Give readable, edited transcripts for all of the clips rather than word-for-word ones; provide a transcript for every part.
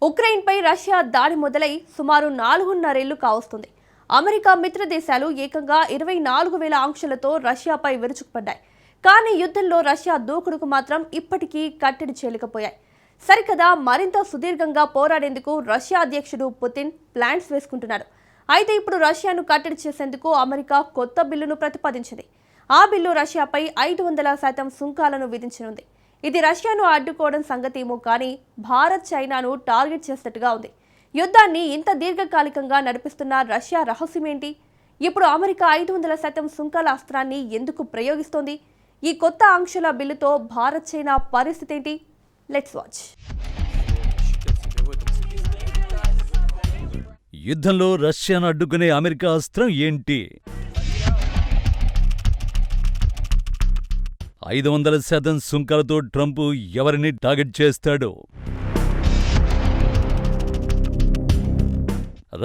ఉక్రెయిన్పై Russia దాడి మొదలై సుమారు 4.5 కావస్తుంది. అమెరికా మిత్ర దేశాలు ఏకంగా 24,000 ఆంక్షలతో రష్యాపై విరుచుకుపడ్డాయి. కానీ యుద్ధంలో రష్యా దూకుడుకు మాత్రం ఇప్పటికీ కట్టడి చేయలేకపోయాయి. సరికదా మరింత సుదీర్ఘంగా పోరాడేందుకు రష్యా అధ్యక్షుడు పుతిన్ ప్లాన్స్ వేసుకుంటున్నాడు. అయితే ఇప్పుడు రష్యాను కట్టడి చేసేందుకు అమెరికా కొత్త బిల్లును ప్రతిపాదించింది. ఆ బిల్లు రష్యాపై 500% సుంకాలను విధించనుంది. ఇది రష్యాను అడ్డుకోవడం సంగతేమో కానీ భారత్, చైనాను టార్గెట్ చేసినట్టుగా ఉంది. యుద్ధాన్ని ఇంత దీర్ఘకాలికంగా నడిపిస్తున్న రష్యా రహస్యమేంటి? ఇప్పుడు అమెరికా 500% సుంకాల అస్త్రాన్ని ఎందుకు ప్రయోగిస్తోంది? ఈ కొత్త ఆంక్షల బిల్లుతో భారత్, చైనా పరిస్థితి ఏంటి? Let's watch. యుద్ధంలో రష్యాను అడ్డుకునే అమెరికా అస్త్రం ఏంటి? 500% సుంకాలతో ట్రంప్ ఎవరిని టార్గెట్ చేస్తాడు?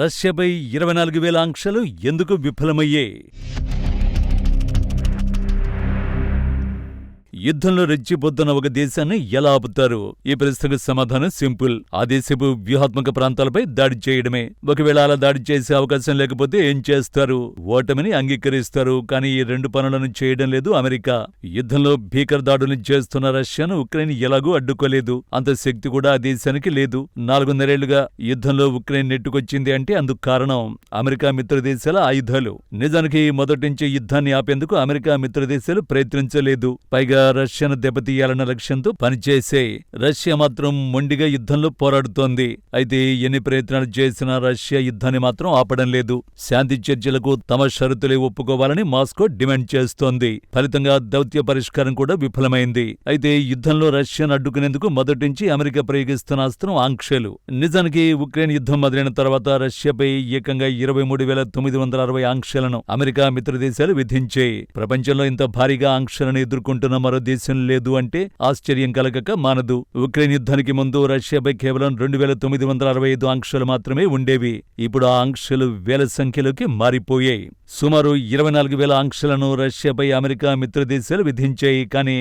రష్యాపై 24,000 ఆంక్షలు ఎందుకు విఫలమయ్యాయి? యుద్ధంలో రెచ్చిపోతున్న ఒక దేశాన్ని ఎలా ఆపుతారు? ఈ ప్రశ్నకు సమాధానం సింపుల్. ఆ దేశపు వ్యూహాత్మక ప్రాంతాలపై దాడి చేయడమే. ఒకవేళ అలా దాడి చేసే అవకాశం లేకపోతే ఏం చేస్తారు? ఓటమిని అంగీకరిస్తారు. కానీ ఈ రెండు పనులను చేయడం లేదు అమెరికా. యుద్ధంలో భీకర దాడులు చేస్తున్న రష్యాను ఉక్రెయిన్ ఎలాగూ అడ్డుకోలేదు. అంత శక్తి కూడా ఆ దేశానికి లేదు. 4.5 యుద్ధంలో ఉక్రెయిన్ నెట్టుకొచ్చింది అంటే అందుకు కారణం అమెరికా మిత్రదేశాల ఆయుధాలు. నిజానికి మొదటి నుంచి యుద్ధాన్ని ఆపేందుకు అమెరికా మిత్రదేశాలు ప్రయత్నించలేదు. పైగా రష్యాను దెబ్బతీయాలన్న లక్ష్యంతో పనిచేసే రష్యా మాత్రం మొండిగా యుద్ధంలో పోరాడుతోంది. అయితే ఎన్ని ప్రయత్నాలు చేసినా రష్యా యుద్ధాన్ని మాత్రం ఆపడం లేదు. శాంతి చర్చలకు తమ షరతులే ఒప్పుకోవాలని మాస్కో డిమాండ్ చేస్తోంది. ఫలితంగా దౌత్య పరిష్కారం కూడా విఫలమైంది. అయితే యుద్ధంలో రష్యాను అడ్డుకునేందుకు మొదటి నుంచి అమెరికా ప్రయోగిస్తున్న అస్త్రం ఆంక్షలు. నిజానికి ఉక్రెయిన్ యుద్ధం మొదలైన తర్వాత రష్యాపై ఏకంగా 23,960 ఆంక్షలను అమెరికా మిత్రదేశాలు విధించాయి. ప్రపంచంలో ఇంత భారీగా ఆంక్షలను ఎదుర్కొంటున్న మరో దేశం లేదు అంటే ఆశ్చర్యం కలగక మానదు. ఉక్రెయిన్ యుద్ధానికి ముందు రష్యాపై కేవలం 2,965 ఆంక్షలు మాత్రమే ఉండేవి. ఇప్పుడు ఆ ఆంక్షలు వేల సంఖ్యలోకి మారిపోయాయి. సుమారు 24,000 ఆంక్షలను రష్యాపై అమెరికా మిత్రదేశాలు విధించాయి. కానీ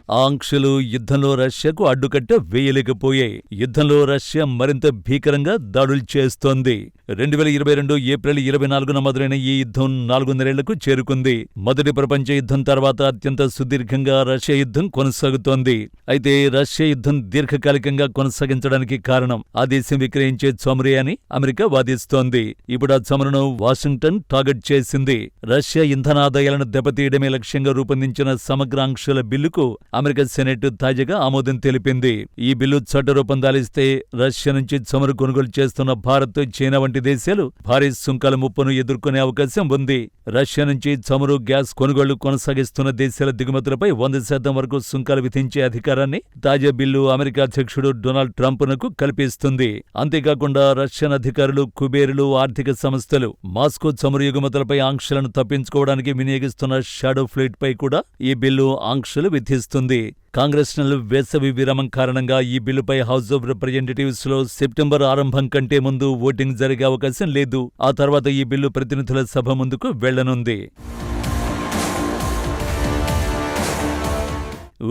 ఆ ఆంక్షలు యుద్ధంలో రష్యాకు అడ్డుకట్ట వేయలేకపోయాయి. యుద్ధంలో రష్యా మరింత భీకరంగా దాడులు చేస్తోంది. 2022 ఏప్రిల్ 24న మొదలైన ఈ యుద్ధం 4.5 చేరుకుంది. మొదటి ప్రపంచ యుద్ధం తర్వాత అత్యంత సుదీర్ఘంగా రష్యా యుద్ధం కొనసాగుతోంది. అయితే రష్యా యుద్ధం దీర్ఘకాలికంగా కొనసాగించడానికి కారణం ఆ దేశం విక్రయించే చమురే అని అమెరికా వాదిస్తోంది. ఇప్పుడు ఆ చమురును వాషింగ్టన్ టార్గెట్ చేసింది. రష్యా ఇంధన ఆదాయాలను దెబ్బతీయడమే లక్ష్యంగా రూపొందించిన సమగ్ర ఆంక్షల బిల్లుకు అమెరికా సెనెట్ తాజాగా ఆమోదం తెలిపింది. ఈ బిల్లు చట్టరూపం దాలిస్తే రష్యా నుంచి చమురు కొనుగోలు చేస్తున్న భారత్, చైనా వంటి దేశాలు భారీ సుంకాల ముప్పును ఎదుర్కొనే అవకాశం ఉంది. రష్యా నుంచి చమురు, గ్యాస్ కొనుగోళ్లు కొనసాగిస్తున్న దేశాల దిగుమతులపై 100% వరకు సుంకాలు విధించే అధికారాన్ని తాజా బిల్లు అమెరికా అధ్యక్షుడు డొనాల్డ్ ట్రంప్నకు కల్పిస్తుంది. అంతేకాకుండా రష్యన్ అధికారులు, కుబేరులు, ఆర్థిక సంస్థలు మాస్కో చమురు ఎగుమతులపై ఆంక్షలను తప్పించుకోవడానికి వినియోగిస్తున్న షాడో ఫ్లీట్ పై కూడా ఈ బిల్లు ఆంక్షలు విధిస్తుంది. కాంగ్రెస్నల్ వేసవి విరామం కారణంగా ఈ బిల్లుపై హౌస్ ఆఫ్ రిప్రజెంటేటివ్స్ లో సెప్టెంబర్ ఆరంభం కంటే ముందు ఓటింగ్ జరిగే అవకాశం లేదు. ఆ తర్వాత ఈ బిల్లు ప్రతినిధుల సభ ముందుకు వెళ్లనుంది.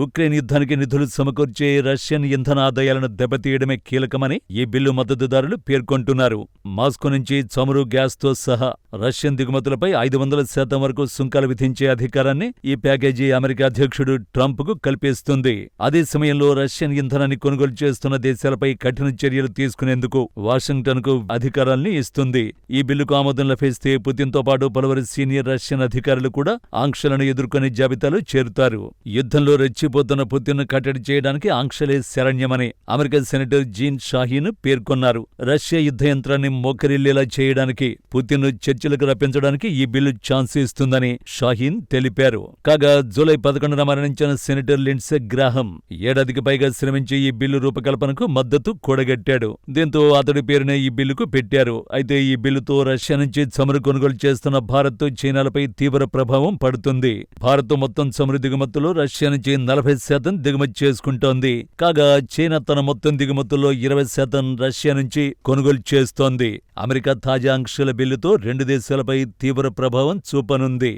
ఉక్రెయిన్ యుద్ధానికి నిధులు సమకూర్చే రష్యన్ ఇంధన ఆదాయాలను దెబ్బతీయడమే కీలకమని ఈ బిల్లు మద్దతుదారులు పేర్కొంటున్నారు. మాస్కో నుంచి చమురు, గ్యాస్తో సహా రష్యన్ దిగుమతులపై 500% వరకు సుంకాలు విధించే అధికారాన్ని ఈ ప్యాకేజీ అమెరికా అధ్యక్షుడు ట్రంప్కు కల్పిస్తుంది. అదే సమయంలో రష్యన్ ఇంధనాన్ని కొనుగోలు చేస్తున్న దేశాలపై కఠిన చర్యలు తీసుకునేందుకు వాషింగ్టన్కు అధికారాల్ని ఇస్తుంది. ఈ బిల్లుకు ఆమోదం లభిస్తే పుతిన్తో పాటు పలువురు సీనియర్ రష్యన్ అధికారులు కూడా ఆంక్షలను ఎదుర్కొనే జాబితాలో చేరుతారు. యుద్ధంలో రెచ్చిపోతున్న పుతిన్ను కట్టడి చేయడానికి ఆంక్షలే శరణ్యమని అమెరికా సెనేటర్ జీన్ షాహీన్ పేర్కొన్నారు. రష్యా యుద్ధ యంత్రాన్ని మోకరిల్లేలా చేయడానికి, పుతిన్ను చర్చలకు రప్పించడానికి ఈ బిల్లు ఛాన్స్ ఇస్తుందని షాహీన్ తెలిపారు. కాగా జూలై 11న మరణించిన సెనేటర్ లిండ్సే గ్రాహం ఏడాదికి పైగా శ్రమించి ఈ బిల్లు రూపకల్పనకు మద్దతు కూడగట్టాడు. దీంతో అతడి పేరునే ఈ బిల్లుకు పెట్టారు. అయితే ఈ బిల్లుతో రష్యా నుంచి చమురు కొనుగోలు చేస్తున్న భారత్, చైనాలపై తీవ్ర ప్రభావం పడుతుంది. భారత్ మొత్తం చమురు దిగుమతుల్లో రష్యా నుంచి 40% దిగుమతి చేసుకుంటోంది. కాగా చైనా తన మొత్తం దిగుమతుల్లో 20% రష్యా నుంచి కొనుగోలు చేస్తోంది. అమెరికా తాజా ఆంక్షల బిల్లుతో రెండు దేశాలపై తీవ్ర ప్రభావం చూపనుంది.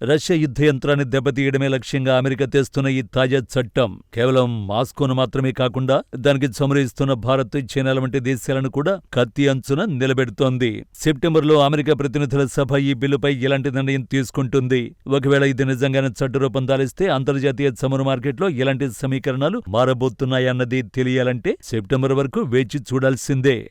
రష్యా యుద్ధ యంత్రాన్ని దెబ్బతీయడమే లక్ష్యంగా అమెరికా తెస్తున్న ఈ తాజా చట్టం కేవలం మాస్కోను మాత్రమే కాకుండా దానికి చమురిస్తున్న భారత్, చైనాల వంటి దేశాలను కూడా కత్తి అంచున నిలబెడుతోంది. సెప్టెంబర్లో అమెరికా ప్రతినిధుల సభ ఈ బిల్లుపై ఎలాంటి నిర్ణయం తీసుకుంటుంది? ఒకవేళ ఇది నిజంగానే చట్టరూపం దాలిస్తే అంతర్జాతీయ చమురు మార్కెట్లో ఎలాంటి సమీకరణాలు మారబోతున్నాయన్నది తెలియాలంటే సెప్టెంబర్ వరకు వేచి చూడాల్సిందే.